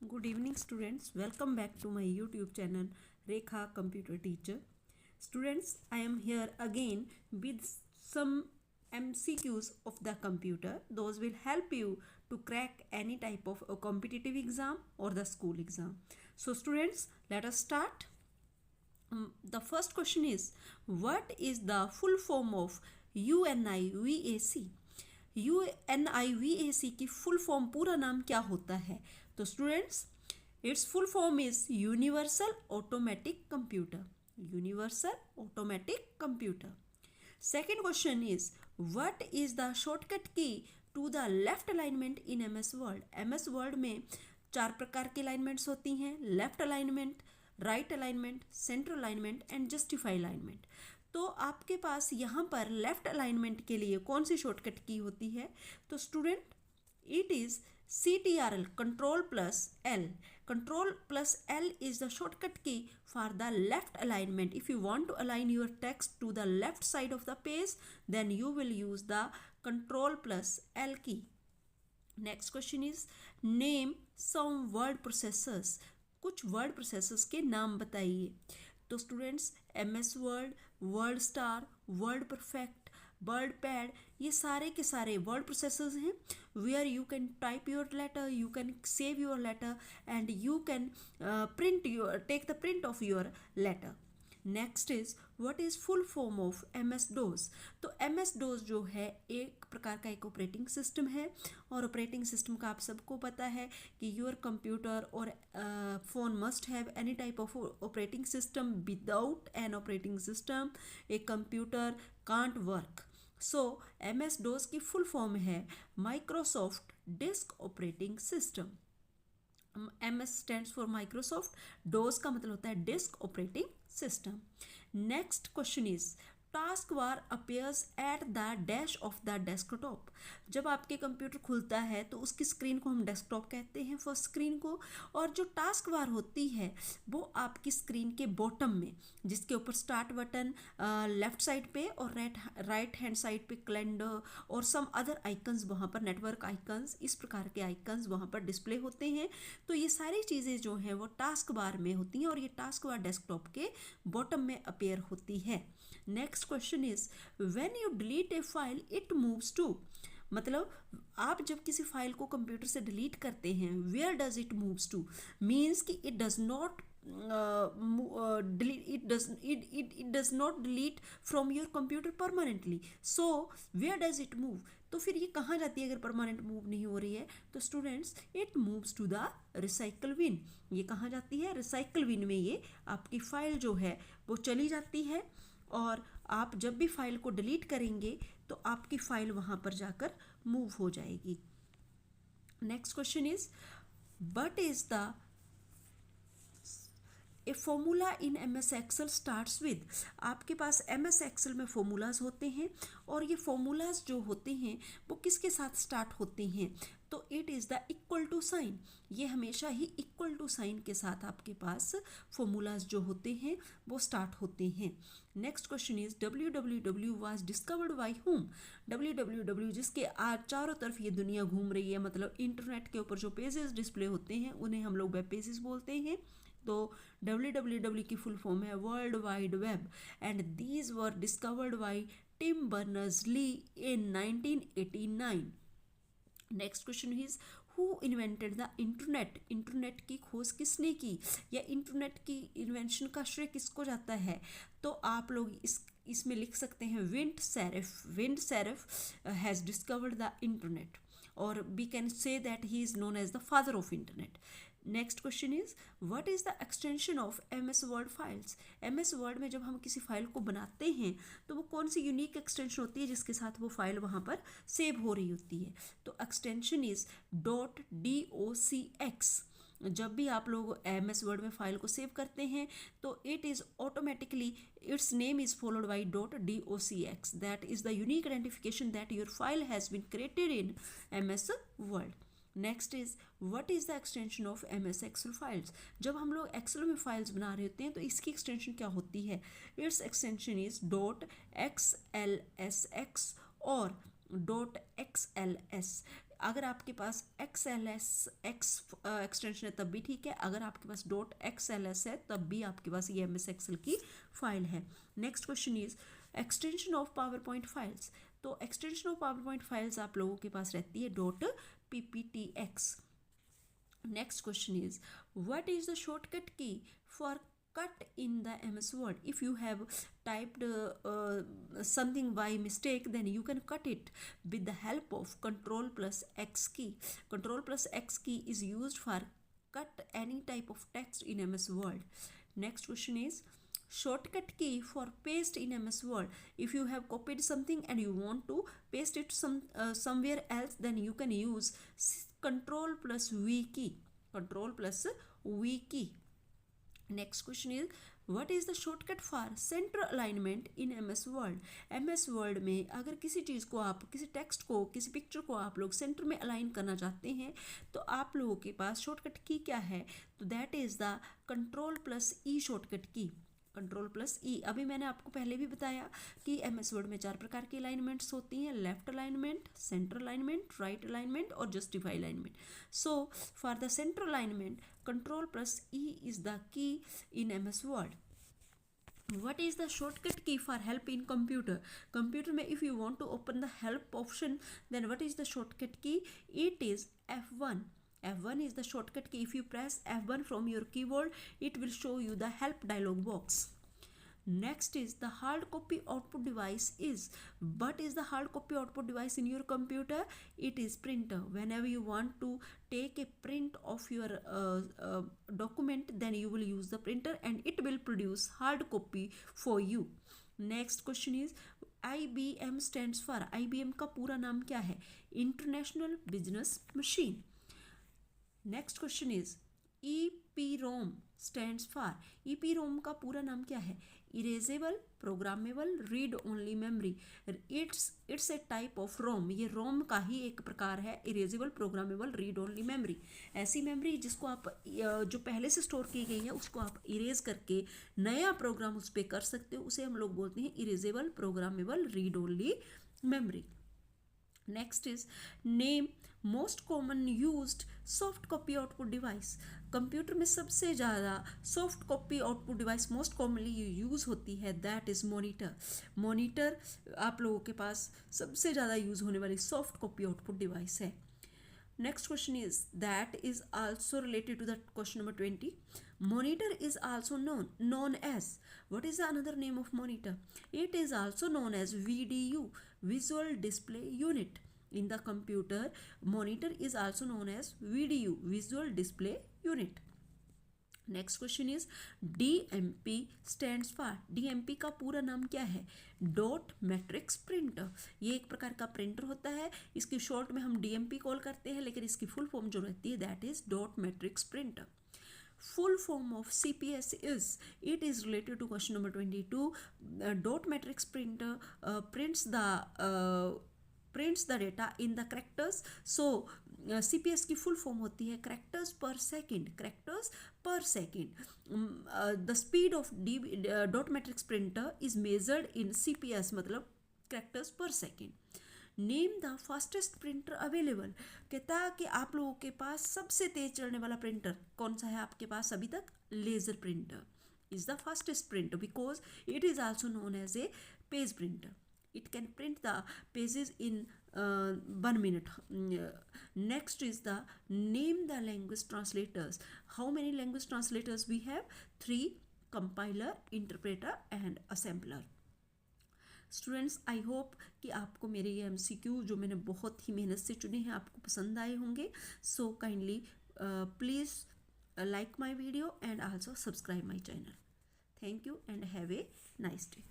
Good evening, students. Welcome back to my YouTube channel Rekha Computer Teacher. Students, I am here again with some MCQs of the computer. Those will help you to crack any type of a competitive exam or the school exam. So, students, let us start. The first question is, what is the full form of UNIVAC? UNIVAC की full form पूरा नाम क्या होता है? तो students, it's full form is universal automatic computer. Universal automatic computer. Second question is, what is the shortcut key to the left alignment in MS word? MS word में 4 प्रकार के अलाइनमेंट्स होती हैं: left alignment, right alignment, centre alignment and justify alignment. तो आपके पास यहाँ पर left alignment के लिए कौन सी शॉर्टकट की होती है? तो student, it is CTRL, control plus L. Control plus L is the shortcut key for the left alignment. If you want to align your text to the left side of the page, then you will use the control plus L key. Next question is, name some word processors. कुछ word processors के नाम बताइए. तो students, MS word, word star, word perfect, word pad, ये सारे के सारे word processors हैं. Where you can type your letter, you can save your letter and you can take the print of your letter. Next is, what is full form of MS DOS? तो MS DOS जो है एक प्रकार का एक operating system है, और operating system का आप सबको पता है कि योर कंप्यूटर और phone must have any type of operating system. Without an operating system a computer can't work. So MS DOS की फुल फॉर्म है Microsoft disk operating system. MS stands for Microsoft. DOS का मतलब होता है disk operating system. Next question is, task bar appears at the dash of the desktop. जब आपके computer खुलता है तो उसकी स्क्रीन को हम डेस्कटॉप कहते हैं, फर्स्ट स्क्रीन को. और जो टास्क बार होती है वो आपकी स्क्रीन के बॉटम में, जिसके ऊपर स्टार्ट बटन लेफ्ट साइड पे और राइट हैंड साइड पे कैलेंडर और सम अदर आइकन्स, वहाँ पर नेटवर्क आइकन्स, इस प्रकार के आइकन्स वहाँ पर डिस्प्ले होते हैं. तो ये सारी चीज़ें जो हैं वो टास्क बार में होती हैं, और ये टास्क बार डेस्कटॉप के बॉटम में अपीयर होती है. Next question is, when you delete a file it moves to. मतलब आप जब किसी फाइल को कंप्यूटर से डिलीट करते हैं, where does it moves to? Means कि it does not does not delete from your computer permanently. So where does it move? तो फिर ये कहाँ जाती है अगर परमानेंट मूव नहीं हो रही है? तो students, it moves to the recycle bin. ये कहाँ जाती है? रिसाइकल बिन में ये आपकी फाइल जो है वो चली जाती है, और आप जब भी फाइल को डिलीट करेंगे तो आपकी फाइल वहाँ पर जाकर मूव हो जाएगी. Next question is, what is the a formula in MS Excel starts with. आपके पास MS Excel में फॉर्मूलाज होते हैं, और ये फॉर्मूलाज जो होते हैं वो किसके साथ स्टार्ट होते हैं? तो it is the equal to sign. ये हमेशा ही इक्वल टू साइन के साथ आपके पास फॉर्मूलाज जो होते हैं वो स्टार्ट होते हैं. Next question is, www was discovered by whom? www जिसके आज चारों तरफ ये दुनिया घूम रही है, मतलब इंटरनेट के ऊपर जो पेजेस डिस्प्ले होते हैं उन्हें हम लोग वेब पेजेस बोलते हैं. तो www की फुल फॉर्म है world wide web, and these were discovered by Tim Berners Lee in 1989. Next question is, who invented the internet? Internet की खोज किसने की, या इंटरनेट की इन्वेंशन का श्रेय किसको जाता है? तो आप लोग इसमें लिख सकते हैं Vint Cerf. Vint Cerf has discovered the internet, और we can say that he is known as the father of internet. Next question is, what is the extension of MS word files? MS word में जब हम किसी file को बनाते हैं तो वो कौन सी यूनिक एक्सटेंशन होती है जिसके साथ वो फाइल वहाँ पर सेव हो रही होती है? तो एक्सटेंशन इज .docx. जब भी आप लोग MS वर्ड में फाइल को सेव करते हैं तो it is automatically its name is followed by .docx. That is the unique identification that your file has been created in MS word. Next is, what is the extension of MS Excel files? जब हम लोग Excel में files बना रहे होते हैं तो इसकी एक्सटेंशन क्या होती है? इट्स एक्सटेंशन इज .xlsx और .xls. अगर आपके पास XLS एक्सटेंशन है तब भी ठीक है, अगर आपके पास .xls है तब भी आपके पास ये MS Excel की फाइल है। Next question is extension of PowerPoint files. तो extension of PowerPoint files आप लोगों के पास रहती है .pptx। Next question is what is the shortcut key for cut in the MS Word? If you have typed something by mistake, then you can cut it with the help of Control plus X key. Control plus X key is used for cut any type of text in MS Word. Next question is shortcut key for paste in MS Word. If you have copied something and you want to paste it somewhere else, then you can use Control plus V key. Control plus V key. Next question is what is the shortcut for center alignment in MS Word? MS Word में अगर किसी चीज़ को आप, किसी text को, किसी picture को आप लोग सेंटर में अलाइन करना चाहते हैं तो आप लोगों के पास शॉर्टकट की क्या है? तो that is the control plus E shortcut की। कंट्रोल प्लस ई। अभी मैंने आपको पहले भी बताया कि MS वर्ड में 4 प्रकार की अलाइनमेंट्स होती हैं, left alignment, centre alignment, right alignment और justify alignment. So for the centre alignment control plus E is the key in MS word. What is the shortcut key for help in computer? Computer में if you want to open the help option, then what is the shortcut key? It is F1. F1 is the shortcut key. If you press F1 from your keyboard, it will show you the help dialog box. Next is the hard copy output device is. What is the hard copy output device in your computer? It is printer. Whenever you want to take a print of your document, then you will use the printer and it will produce hard copy for you. Next question is IBM stands for. IBM का पूरा नाम क्या है? International Business Machine. Next question is EPROM stands for. EPROM का पूरा नाम क्या है? Erasable programmable read only memory. It's a type of ROM. ये रोम का ही एक प्रकार है, erasable programmable read only memory. ऐसी मेमोरी जिसको आप जो पहले से स्टोर की गई है उसको आप इरेज करके नया प्रोग्राम उस पर कर सकते हो, उसे हम लोग बोलते हैं erasable programmable read only memory. Next is name most common used soft copy output device. Computer में सबसे ज़्यादा soft copy output device most commonly use होती है, दैट इज़ मॉनिटर। मॉनिटर आप लोगों के पास सबसे ज़्यादा यूज़ होने वाली सॉफ्ट कॉपी आउटपुट डिवाइस है। Next question is that is also related to the question number 20. Monitor is also known as. What is the another name of monitor? It is also known as VDU, Visual Display Unit. In the computer, monitor is also known as VDU, Visual Display Unit. Next question is DMP stands for. DMP का पूरा नाम क्या है? Dot matrix printer. ये एक प्रकार का printer होता है, इसकी शॉर्ट में हम DMP कॉल करते हैं, लेकिन इसकी फुल फॉर्म जो रहती है that is dot matrix printer. Full form of CPS is. It is related to question number 22. Dot matrix printer prints the data in the characters. So CPS की full form होती है characters per second. Characters per second. The speed of dot matrix printer is measured in CPS, मतलब characters per second. Name the fastest printer available. कहता है कि आप लोगों के पास सबसे तेज चलने वाला प्रिंटर कौन सा है आपके पास अभी तक? Laser printer is the fastest printer because it is also known as a page printer. It can print the pages in 1 minute. Next is the name the language translators. How many language translators we have? 3: compiler, interpreter and assembler. Students, I hope कि आपको मेरे ये MCQ जो मैंने बहुत ही मेहनत से चुने हैं आपको पसंद आए होंगे। So kindly please like my video and also subscribe my channel. Thank you and have a nice day.